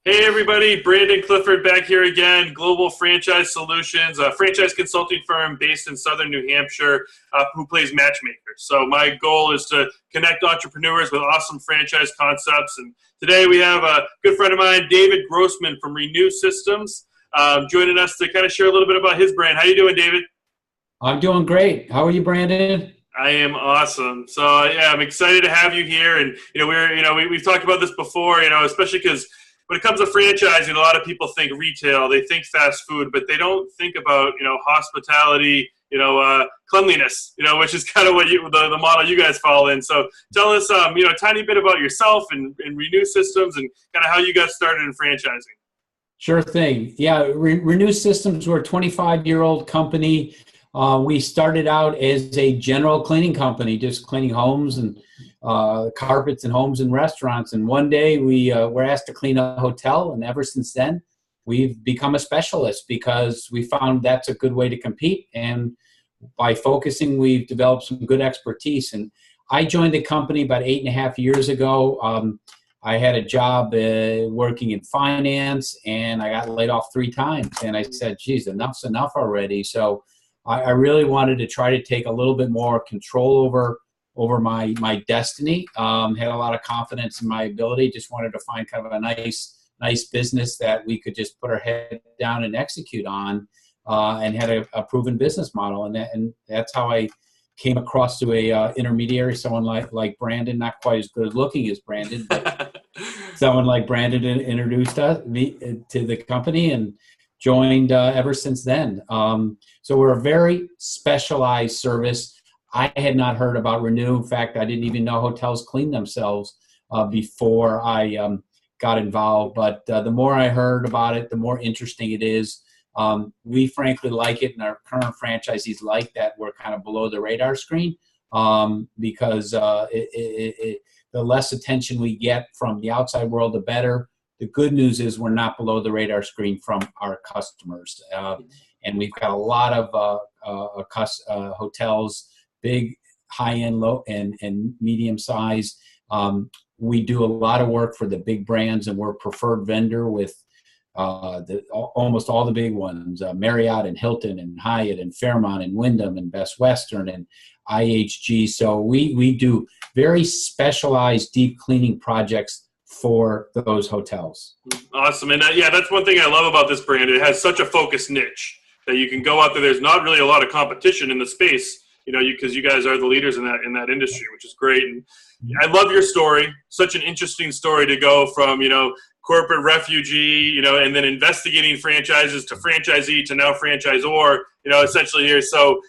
Hey everybody, Brandon Clifford back here again, Global Franchise Solutions, a franchise consulting firm based in southern New Hampshire who plays matchmaker. So my goal is to connect entrepreneurs with awesome franchise concepts. And today we have a good friend of mine, David Grossman from Renue Systems, joining us to kind of share a little bit about his brand. How you doing, David? I'm doing great. How are you, Brandon? I am awesome. So yeah, I'm excited to have you here. And we've talked about this before. Especially because when it comes to franchising, a lot of people think retail, they think fast food, but they don't think about hospitality, cleanliness, which is kind of what the model you guys fall in. So tell us, a tiny bit about yourself and Renew Systems and kind of how you got started in franchising. Sure thing. Yeah, Renue Systems, we're a 25-year-old company. We started out as a general cleaning company, just cleaning homes and carpets and homes and restaurants. And one day we were asked to clean a hotel, and ever since then, we've become a specialist because we found that's a good way to compete. And by focusing, we've developed some good expertise. And I joined the company about 8.5 years ago. I had a job working in finance, and I got laid off 3 times. And I said, geez, enough's enough already. So I really wanted to try to take a little bit more control over my destiny. Had a lot of confidence in my ability. Just wanted to find kind of a nice business that we could just put our head down and execute on, and had a proven business model. And that's how I came across to a intermediary, someone like Brandon, not quite as good looking as Brandon, but someone like Brandon introduced me to the company and joined ever since then. So we're a very specialized service. I had not heard about Renew. In fact, I didn't even know hotels clean themselves before I got involved. But the more I heard about it, the more interesting it is. We frankly like it, and our current franchisees like that we're kind of below the radar screen, because the less attention we get from the outside world, the better. The good news is we're not below the radar screen from our customers. And we've got a lot of hotels, big, high-end, low, and medium size. We do a lot of work for the big brands, and we're a preferred vendor with almost all the big ones, Marriott and Hilton and Hyatt and Fairmont and Wyndham and Best Western and IHG. So we do very specialized deep cleaning projects for those hotels. Awesome. And yeah, that's one thing I love about this brand. It has such a focused niche that you can go out there. There's not really a lot of competition in the space, because you guys are the leaders in that industry, which is great. And I love your story. Such an interesting story to go from, corporate refugee, and then investigating franchises to franchisee to now franchisor, essentially here. So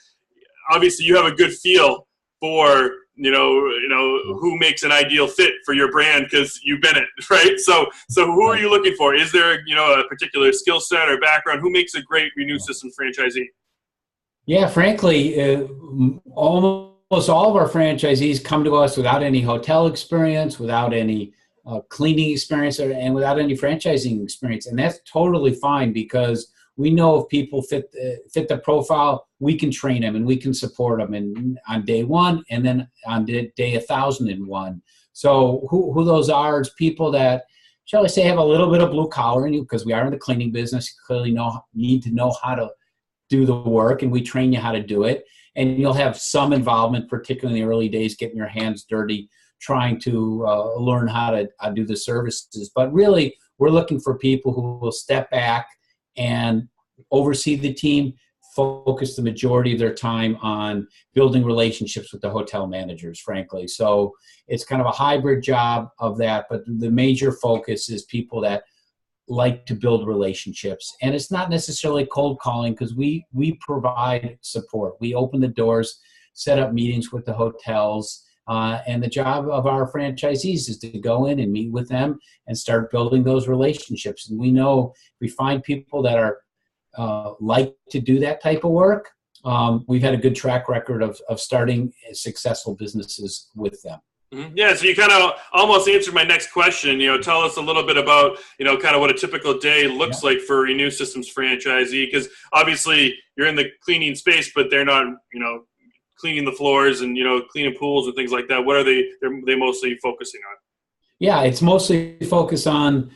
obviously you have a good feel for, who makes an ideal fit for your brand because you've been it, right? So who are you looking for? Is there, a particular skill set or background? Who makes a great Renue Systems franchisee? Yeah, frankly, almost all of our franchisees come to us without any hotel experience, without any cleaning experience, and without any franchising experience. And that's totally fine because we know if people fit the profile, we can train them and we can support them on day one and then on day 1,001. So who those are is people that, shall I say, have a little bit of blue collar in you, because we are in the cleaning business. You clearly need to know how to do the work, and we train you how to do it. And you'll have some involvement, particularly in the early days, getting your hands dirty, trying to learn how to do the services. But really, we're looking for people who will step back and oversee the team, focus the majority of their time on building relationships with the hotel managers, frankly. So it's kind of a hybrid job of that, but the major focus is people that like to build relationships. And it's not necessarily cold calling, because we provide support. We open the doors, set up meetings with the hotels, and the job of our franchisees is to go in and meet with them and start building those relationships. And we know if we find people that are like to do that type of work, we've had a good track record of starting successful businesses with them. Mm-hmm. Yeah, so you kind of almost answered my next question. Tell us a little bit about, kind of what a typical day looks like for a Renue Systems franchisee, because obviously you're in the cleaning space, but they're not, cleaning the floors and, cleaning pools and things like that. What are they mostly focusing on? Yeah, it's mostly focused on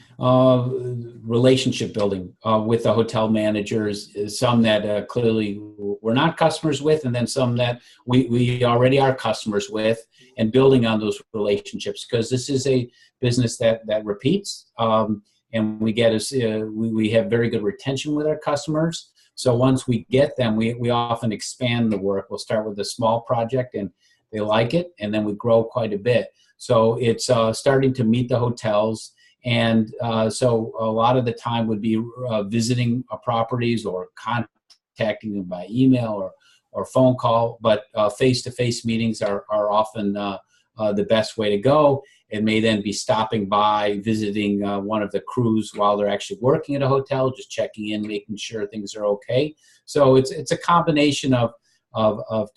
relationship building with the hotel managers, some that clearly we're not customers with, and then some that we already are customers with, and building on those relationships, because this is a business that repeats, and we have very good retention with our customers. So once we get them, we often expand the work. We'll start with a small project, and they like it, and then we grow quite a bit. So it's starting to meet the hotels, and so a lot of the time would be visiting properties or contacting them by email or phone call, but face-to-face meetings are often the best way to go. It may then be stopping by, visiting one of the crews while they're actually working at a hotel, just checking in, making sure things are okay. So it's a combination of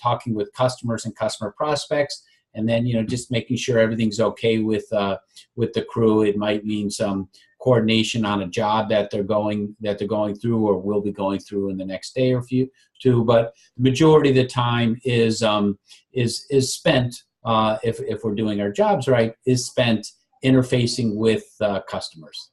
talking with customers and customer prospects, and then just making sure everything's okay with the crew. It might mean some coordination on a job that they're going through or will be going through in the next day or two. But the majority of the time is spent, if we're doing our jobs right, is spent interfacing with customers.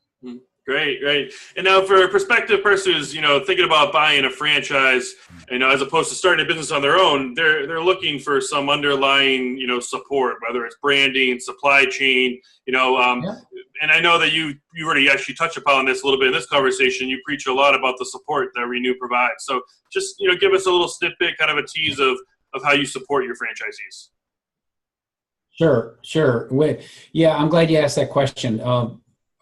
Great, great. And now for a prospective person who's, thinking about buying a franchise, as opposed to starting a business on their own, they're looking for some underlying, support, whether it's branding, supply chain, and I know that you already actually touched upon this a little bit in this conversation. You preach a lot about the support that Renue provides. So just, give us a little snippet, kind of a tease of how you support your franchisees. Sure. Yeah, I'm glad you asked that question.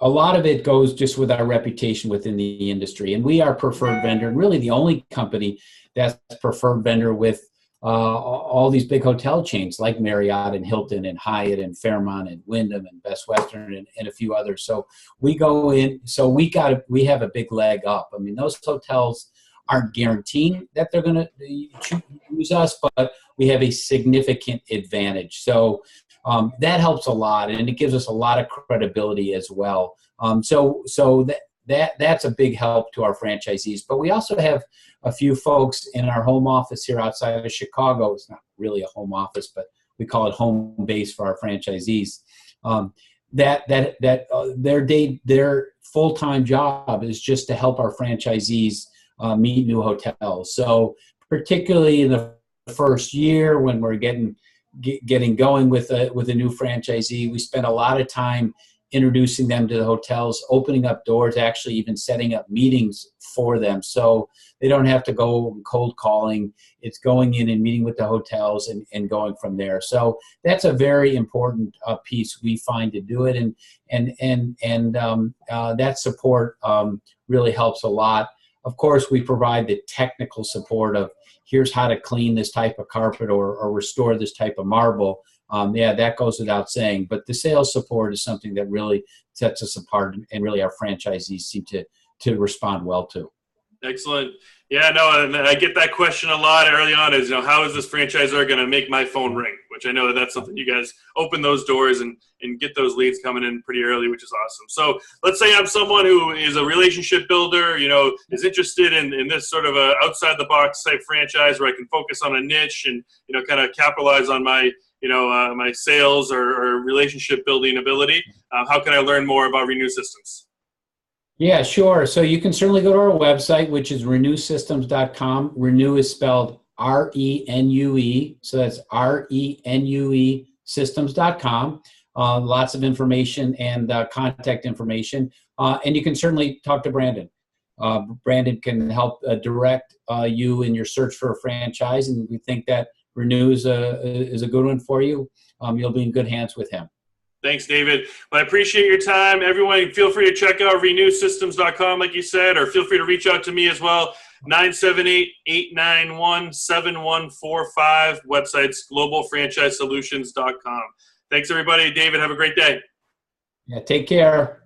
A lot of it goes just with our reputation within the industry, and we are preferred vendor, and really the only company that's preferred vendor with all these big hotel chains like Marriott and Hilton and Hyatt and Fairmont and Wyndham and Best Western and a few others. So we go in, so we have a big leg up. I mean, those hotels aren't guaranteeing that they're going to use us, but we have a significant advantage. So that helps a lot, and it gives us a lot of credibility as well. So that's a big help to our franchisees. But we also have a few folks in our home office here outside of Chicago. It's not really a home office, but we call it home base for our franchisees. Their full-time job is just to help our franchisees meet new hotels. So particularly in the first year when we're getting going with a new franchisee, we spend a lot of time introducing them to the hotels, opening up doors, actually even setting up meetings for them, so they don't have to go cold calling. It's going in and meeting with the hotels and going from there. So that's a very important piece we find to do it, and that support really helps a lot. Of course, we provide the technical support of here's how to clean this type of carpet or restore this type of marble. That goes without saying. But the sales support is something that really sets us apart, and really our franchisees seem to respond well to. Excellent. Yeah, no, and I get that question a lot early on is, how is this franchisor going to make my phone ring? Which I know that's something you guys open those doors and get those leads coming in pretty early, which is awesome. So let's say I'm someone who is a relationship builder, is interested in this sort of a outside the box type franchise where I can focus on a niche and, kind of capitalize on my, my sales or relationship building ability. How can I learn more about Renue Systems? Yeah, sure. So you can certainly go to our website, which is renuesystems.com. Renue is spelled R-E-N-U-E. So that's R-E-N-U-E systems.com. Lots of information and contact information. And you can certainly talk to Brandon. Brandon can help direct you in your search for a franchise. And we think that Renue is a good one for you. You'll be in good hands with him. Thanks, David. Well, I appreciate your time. Everyone, feel free to check out renuesystems.com, like you said, or feel free to reach out to me as well. 978-891-7145. Website's globalfranchisesolutions.com. Thanks, everybody. David, have a great day. Yeah, take care.